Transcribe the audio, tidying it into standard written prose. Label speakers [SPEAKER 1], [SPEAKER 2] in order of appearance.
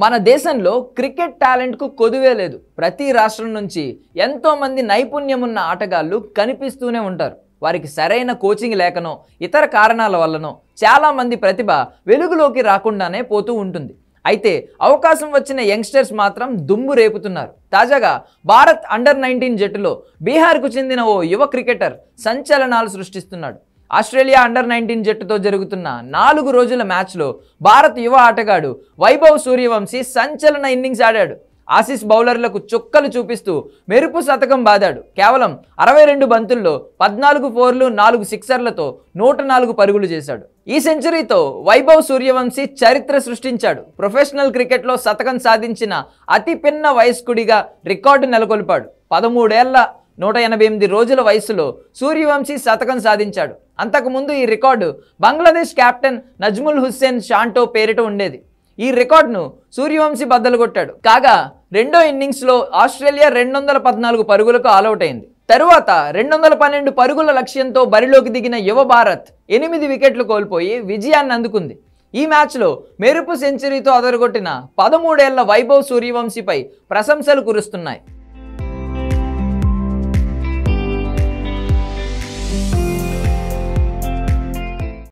[SPEAKER 1] మన దేశంలో క్రికెట్ టాలెంట్కు కొదువే లేదు. ప్రతి రాష్ట్రం నుంచి ఎంతో మంది నైపుణ్యం ఉన్న ఆటగాళ్ళు కనిపిస్తూనే ఉంటారు. వారికి సరైన కోచింగ్ లేకనో ఇతర కారణాల వల్లనో చాలా మంది ప్రతిభ వెలుగులోకి రాకుండానే పోతూ ఉంటుంది. అయితే అవకాశం వచ్చిన యంగ్స్టర్స్ మాత్రం దుమ్ము రేపుతున్నారు. తాజాగా భారత్ అండర్-19 జట్టులో బీహార్కు చెందిన ఓ యువ క్రికెటర్ సంచలనాలు సృష్టిస్తున్నాడు. ఆస్ట్రేలియా అండర్-19 జట్టుతో జరుగుతున్న 4 రోజుల మ్యాచ్లో భారత్ యువ ఆటగాడు వైభవ్ సూర్యవంశీ సంచలన ఇన్నింగ్స్ ఆడాడు. ఆసీస్ బౌలర్లకు చుక్కలు చూపిస్తూ మెరుపు శతకం బాదాడు. కేవలం 62 బంతుల్లో 14 ఫోర్లు 4 సిక్సర్లతో 104 పరుగులు చేశాడు. ఈ సెంచరీతో వైభవ్ సూర్యవంశీ చరిత్ర సృష్టించాడు. ప్రొఫెషనల్ క్రికెట్లో శతకం సాధించిన అతి పిన్న వయస్కుడిగా రికార్డు నెలకొల్పాడు. 13 ఏళ్ల 188 రోజుల వయసులో సూర్యవంశీ శతకం సాధించాడు. అంతకుముందు ఈ రికార్డు బంగ్లాదేశ్ కెప్టెన్ నజ్ముల్ హుస్సేన్ షాంటో పేరిట ఉండేది. ఈ రికార్డును సూర్యవంశీ బద్దలు కొట్టాడు. కాగా రెండో ఇన్నింగ్స్లో ఆస్ట్రేలియా 214 పరుగులకు ఆలౌట్ అయింది. తరువాత 212 పరుగుల లక్ష్యంతో బరిలోకి దిగిన యువ భారత్ 8 వికెట్లు కోల్పోయి విజయాన్ని అందుకుంది. ఈ మ్యాచ్లో మెరుపు సెంచరీతో అదరగొట్టిన 13 ఏళ్ల వైభవ్ సూర్యవంశీపై ప్రశంసలు కురుస్తున్నాయి.